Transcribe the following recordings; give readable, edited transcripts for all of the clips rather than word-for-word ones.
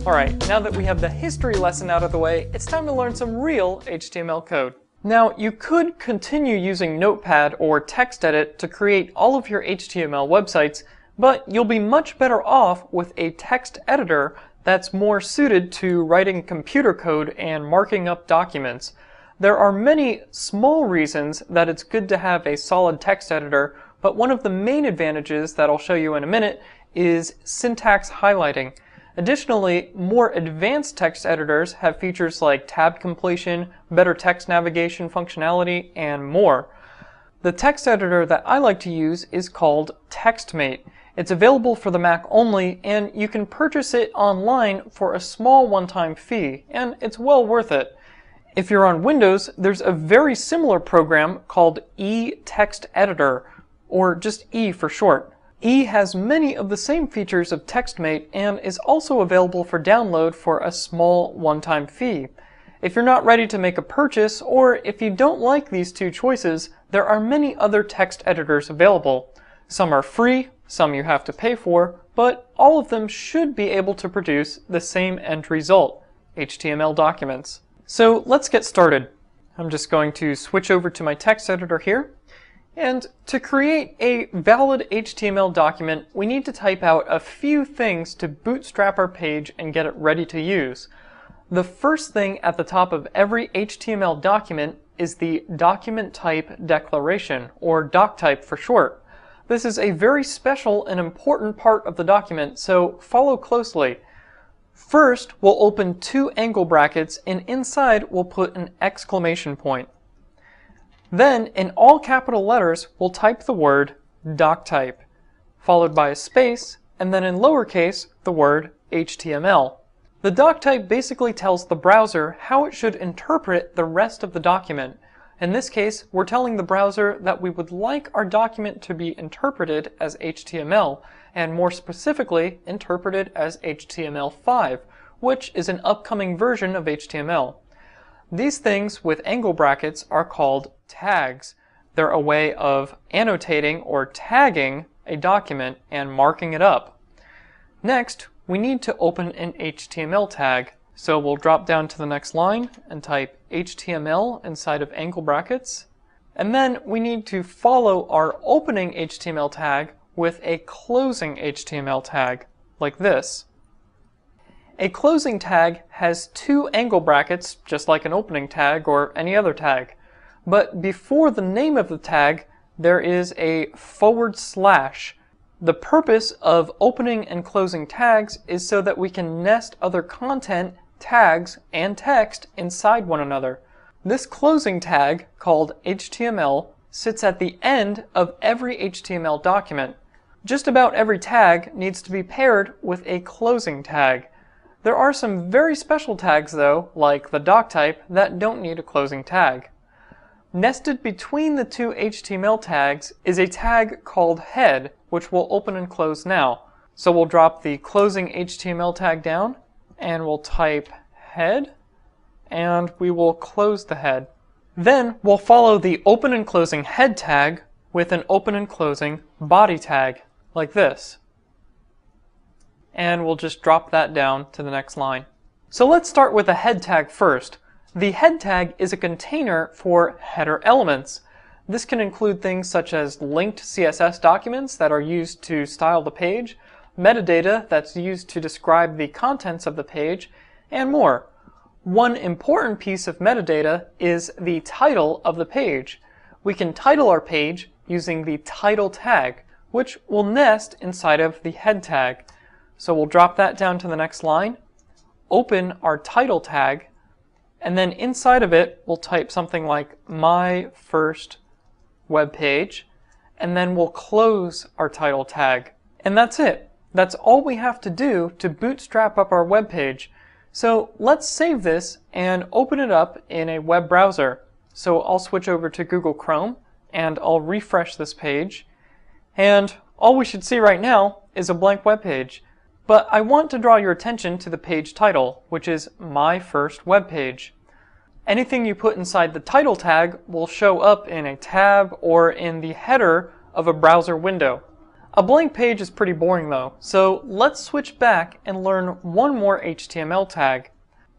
Alright, now that we have the history lesson out of the way, it's time to learn some real HTML code. Now, you could continue using Notepad or TextEdit to create all of your HTML websites, but you'll be much better off with a text editor that's more suited to writing computer code and marking up documents. There are many small reasons that it's good to have a solid text editor, but one of the main advantages that I'll show you in a minute is syntax highlighting. Additionally, more advanced text editors have features like tab completion, better text navigation functionality, and more. The text editor that I like to use is called TextMate. It's available for the Mac only, and you can purchase it online for a small one-time fee, and it's well worth it. If you're on Windows, there's a very similar program called eTextEditor, or just E for short. E has many of the same features of TextMate and is also available for download for a small one-time fee. If you're not ready to make a purchase, or if you don't like these two choices, there are many other text editors available. Some are free, some you have to pay for, but all of them should be able to produce the same end result, HTML documents. So let's get started. I'm just going to switch over to my text editor here. And to create a valid HTML document, we need to type out a few things to bootstrap our page and get it ready to use. The first thing at the top of every HTML document is the document type declaration, or doc type for short. This is a very special and important part of the document, so follow closely. First, we'll open two angle brackets, and inside we'll put an exclamation point. Then, in all capital letters, we'll type the word doctype, followed by a space, and then in lowercase, the word HTML. The doctype basically tells the browser how it should interpret the rest of the document. In this case, we're telling the browser that we would like our document to be interpreted as HTML, and more specifically, interpreted as HTML5, which is an upcoming version of HTML. These things with angle brackets are called tags. They're a way of annotating or tagging a document and marking it up. Next, we need to open an HTML tag. So we'll drop down to the next line and type HTML inside of angle brackets. And then we need to follow our opening HTML tag with a closing HTML tag, like this. A closing tag has two angle brackets, just like an opening tag or any other tag. But before the name of the tag, there is a /. The purpose of opening and closing tags is so that we can nest other content, tags, and text inside one another. This closing tag, called HTML, sits at the end of every HTML document. Just about every tag needs to be paired with a closing tag. There are some very special tags though, like the doc type, that don't need a closing tag. Nested between the two HTML tags is a tag called head, which we'll open and close now. So we'll drop the closing HTML tag down, and we'll type head, and we will close the head. Then we'll follow the open and closing head tag with an open and closing body tag, like this. And we'll just drop that down to the next line. So let's start with the head tag first. The head tag is a container for header elements. This can include things such as linked CSS documents that are used to style the page, metadata that's used to describe the contents of the page, and more. One important piece of metadata is the title of the page. We can title our page using the title tag, which will nest inside of the head tag. So we'll drop that down to the next line, open our title tag, and then inside of it we'll type something like my first web page, and then we'll close our title tag. And that's it. That's all we have to do to bootstrap up our web page. So let's save this and open it up in a web browser. So I'll switch over to Google Chrome and I'll refresh this page. And all we should see right now is a blank web page. But I want to draw your attention to the page title, which is My First Web Page. Anything you put inside the title tag will show up in a tab or in the header of a browser window. A blank page is pretty boring though, so let's switch back and learn one more HTML tag.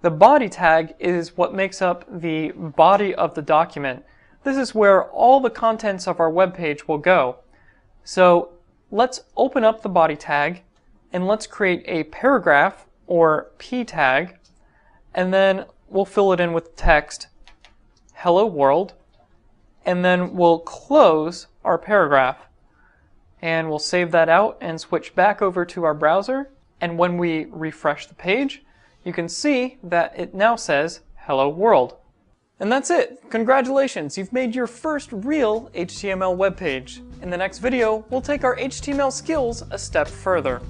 The body tag is what makes up the body of the document. This is where all the contents of our web page will go. So let's open up the body tag and let's create a paragraph or P tag, and then we'll fill it in with text, hello world, and then we'll close our paragraph. And we'll save that out and switch back over to our browser, and when we refresh the page, you can see that it now says hello world. And that's it! Congratulations, you've made your first real HTML web page. In the next video, we'll take our HTML skills a step further.